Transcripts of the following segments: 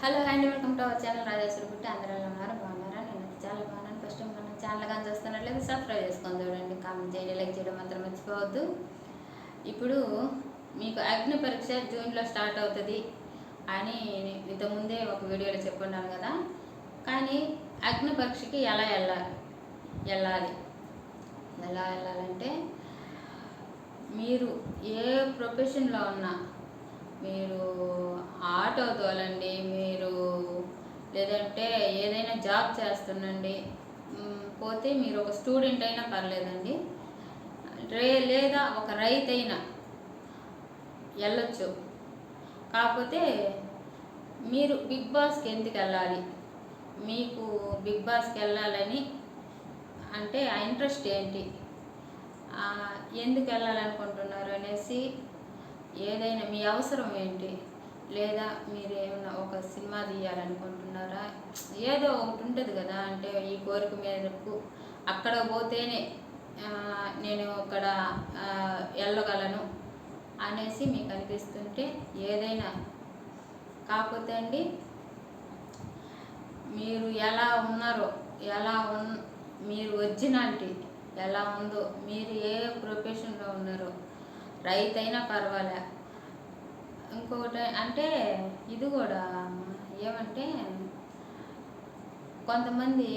Hello and welcome to our channel Rajeshwari పుట్టి. అందరూ ఎలా ఉన్నారు? బాగున్నారా? నేను చాలా బాగున్నాను. ఫస్ట్ టైం మన ఛానల్ కానీ చూస్తున్నట్లయితే సబ్స్క్రైబ్ చేసుకొని చూడండి, కామెంట్ చేయండి, లైక్ చేయడం మాత్రం మర్చిపోవద్దు. ఇప్పుడు మీకు అగ్ని పరీక్ష జూన్లో స్టార్ట్ అవుతుంది అని ఇంతకుముందే ఒక వీడియోలో చెప్పున్నాను కదా. కానీ అగ్ని పరీక్షకి ఎలా వెళ్ళాలి ఎలా వెళ్ళాలంటే, మీరు ఏ ప్రొఫెషన్లో ఉన్నా, మీరు ఆటో తోలండి, మీరు లేదంటే ఏదైనా జాబ్ చేస్తుండండి, పోతే మీరు ఒక స్టూడెంట్ అయినా పర్లేదండి, లేదా ఒక రైతు అయినా వెళ్ళొచ్చు. కాకపోతే మీరు బిగ్ బాస్కి ఎందుకు వెళ్ళాలి, మీకు బిగ్ బాస్కి వెళ్ళాలని అంటే ఆ ఇంట్రెస్ట్ ఏంటి, ఎందుకు వెళ్ళాలనుకుంటున్నారు అనేసి, ఏదైనా మీ అవసరం ఏంటి, లేదా మీరు ఏమైనా ఒక సినిమా తీయాలనుకుంటున్నారా, ఏదో ఒకటి ఉంటుంది కదా. అంటే ఈ కోరిక మేరకు అక్కడ పోతేనే నేను అక్కడ వెళ్ళగలను అనేసి మీకు అనిపిస్తుంటే ఏదైనా. కాకపోతే అండి, మీరు ఎలా ఉన్నారో, మీరు ఒరిజినాలిటీ ఎలా ఉందో, మీరు ఏ ప్రొఫెషన్లో ఉన్నారో, రైతు అయినా పర్వాలే. ఇంకొకటి అంటే ఇది కూడా ఏమంటే, కొంతమంది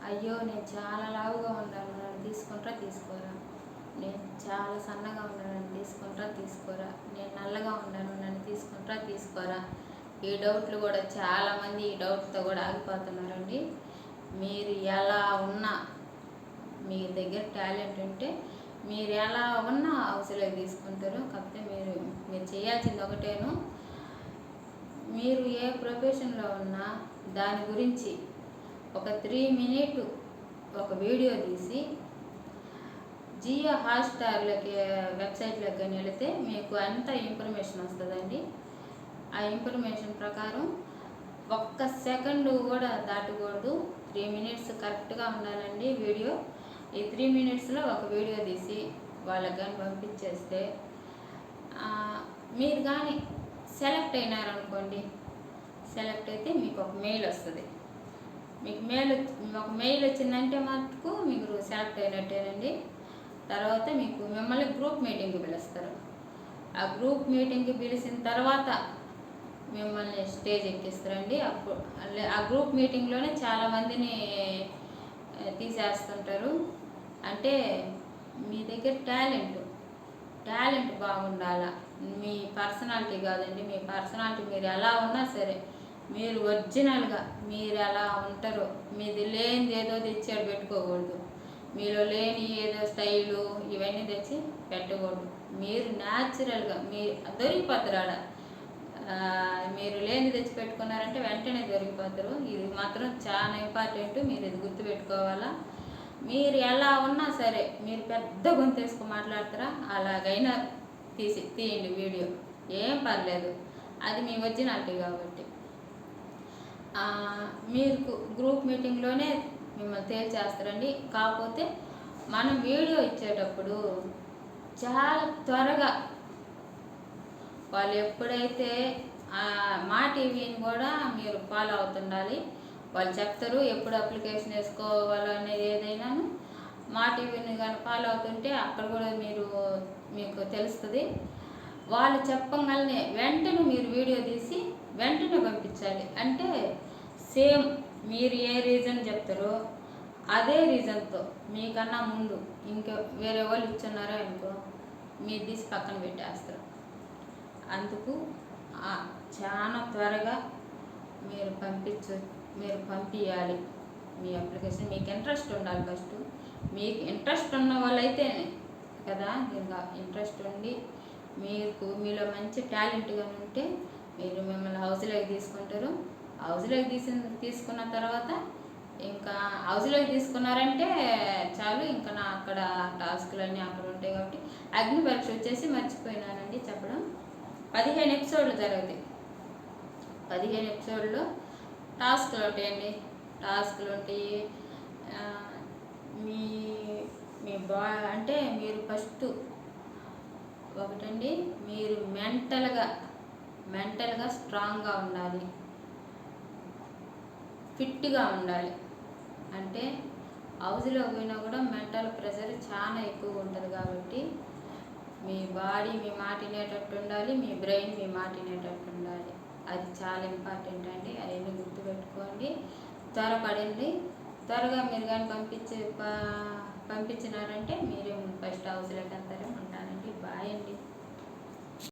అయ్యో నేను చాలా లావుగా ఉన్నాను నన్ను తీసుకుంటారా తీసుకోరా, నేను చాలా సన్నగా ఉన్నాను నన్ను తీసుకుంటారా తీసుకోరా, నేను నల్లగా ఉన్నాను నన్ను తీసుకుంటారా తీసుకోరా, ఈ డౌట్లు కూడా చాలామంది ఈ డౌట్తో కూడా ఆగిపోతున్నారండి. మీరు ఎలా ఉన్నా, మీ దగ్గర టాలెంట్ ఉంటే మీరు ఎలా ఉన్నా హౌస్లోకి తీసుకుంటారు. కాకపోతే మీరు చేయాల్సింది ఒకటేను, మీరు ఏ ప్రొఫెషన్లో ఉన్నా దాని గురించి ఒక 3 మినిట్ ఒక వీడియో తీసి జియో హాట్స్టార్లోకి వెబ్సైట్లోకి కానీ వెళితే మీకు అంత ఇన్ఫర్మేషన్ వస్తుందండి. ఆ ఇన్ఫర్మేషన్ ప్రకారం ఒక్క సెకండ్ కూడా దాటకూడదు, 3 మినిట్స్ కరెక్ట్గా ఉండాలండి వీడియో. ఈ 3 మినిట్స్లో ఒక వీడియో తీసి వాళ్ళకి కానీ పంపించేస్తే, మీరు కానీ సెలెక్ట్ అయినారనుకోండి, సెలెక్ట్ అయితే మీకు ఒక మెయిల్ వస్తుంది. మీకు ఒక మెయిల్ వచ్చిందంటే మటుకు మీకు సెలెక్ట్ అయినట్టేనండి. తర్వాత మిమ్మల్ని గ్రూప్ మీటింగ్కి పిలుస్తారు. ఆ గ్రూప్ మీటింగ్కి పిలిచిన తర్వాత మిమ్మల్ని స్టేజ్ ఎక్కిస్తారండి. అప్పుడు ఆ గ్రూప్ మీటింగ్లోనే చాలామందిని తీసేస్తుంటారు. అంటే మీ దగ్గర టాలెంట్ బాగుండాలా, మీ పర్సనాలిటీ కాదండి. మీ పర్సనాలిటీ మీరు ఎలా ఉన్నా సరే, మీరు ఒరిజినల్గా మీరు ఎలా ఉంటారో, మీది లేనిది ఏదో తెచ్చాడు పెట్టుకోకూడదు, మీలో లేని ఏదో స్టైలు ఇవన్నీ తెచ్చి పెట్టకూడదు. మీరు న్యాచురల్గా మీరు దొరికిపోతారు. మీరు లేని తెచ్చి పెట్టుకున్నారంటే వెంటనే దొరికిపోతారు. ఇది మాత్రం చాలా ఇంపార్టెంట్, మీరు ఇది గుర్తుపెట్టుకోవాలా. మీరు ఎలా ఉన్నా సరే, మీరు పెద్ద గొంతు వేసుకు మాట్లాడతారా, అలాగైనా తీయండి వీడియో, ఏం పర్లేదు, అది మీ ఒరిజినాలిటీ కాబట్టి. మీరు గ్రూప్ మీటింగ్లోనే మిమ్మల్ని తేల్చేస్తారండి. కాకపోతే మనం వీడియో ఇచ్చేటప్పుడు చాలా త్వరగా వాళ్ళు ఎప్పుడైతే మా టీవీని కూడా మీరు ఫాలో అవుతుండాలి. వాళ్ళు చెప్తారు ఎప్పుడు అప్లికేషన్ వేసుకోవాలో అనేది. ఏదైనాను మా టీవీని కానీ ఫాలో అవుతుంటే అక్కడ కూడా మీకు తెలుస్తుంది. వాళ్ళు చెప్పగానే వెంటనే మీరు వీడియో తీసి వెంటనే పంపించాలి. అంటే సేమ్ మీరు ఏ రీజన్ చెప్తారో అదే రీజన్తో మీకన్నా ముందు ఇంకా వేరే వాళ్ళు ఇచ్చున్నారో అనుకో, మీరు తీసి పక్కన పెట్టేస్తారు. అందుకు చాలా త్వరగా మీరు పంపించాలి మీ అప్లికేషన్. మీకు ఇంట్రెస్ట్ ఉండాలి ఫస్ట్. మీకు ఇంట్రెస్ట్ ఉన్న వాళ్ళైతే కదా, ఇంకా ఇంట్రెస్ట్ ఉండి మీలో మంచి టాలెంట్గా ఉంటే మీరు మిమ్మల్ని హౌస్లోకి తీసుకుంటారు. హౌస్లోకి తీసుకున్న తర్వాత ఇంకా హౌస్లోకి తీసుకున్నారంటే చాలు. ఇంకా అక్కడ టాస్కులు అన్నీ అక్కడ ఉంటాయి కాబట్టి. అగ్ని పరీక్ష వచ్చేసి మర్చిపోయినానండి చెప్పడం, 15 ఎపిసోడ్లు జరుగుతాయి. 15 ఎపిసోడ్లో టాస్కులు ఉంటాయండి. టాస్కులు ఉంటాయి. మీ అంటే మీరు ఫస్ట్ ఒకటండి, మీరు మెంటల్గా స్ట్రాంగ్గా ఉండాలి. ఫిట్గా ఉండాలి. అంటే హౌస్లో పోయినా కూడా మెంటల్ ప్రెషర్ చాలా ఎక్కువగా ఉంటుంది కాబట్టి మీ బాడీ మీ మాట వినేటట్టు ఉండాలి, మీ బ్రెయిన్ మీ మాట వినేటట్టు ఉండాలి. అది చాలా ఇంపార్టెంట్ అండి. అవన్నీ గుర్తుపెట్టుకోండి. త్వరపడింది త్వరగా మీరు కానీ పంపించినారంటే మీరే ఫస్ట్ హౌస్లోకి వెళ్తారే. ఉంటానండి. బాయ్ అండి.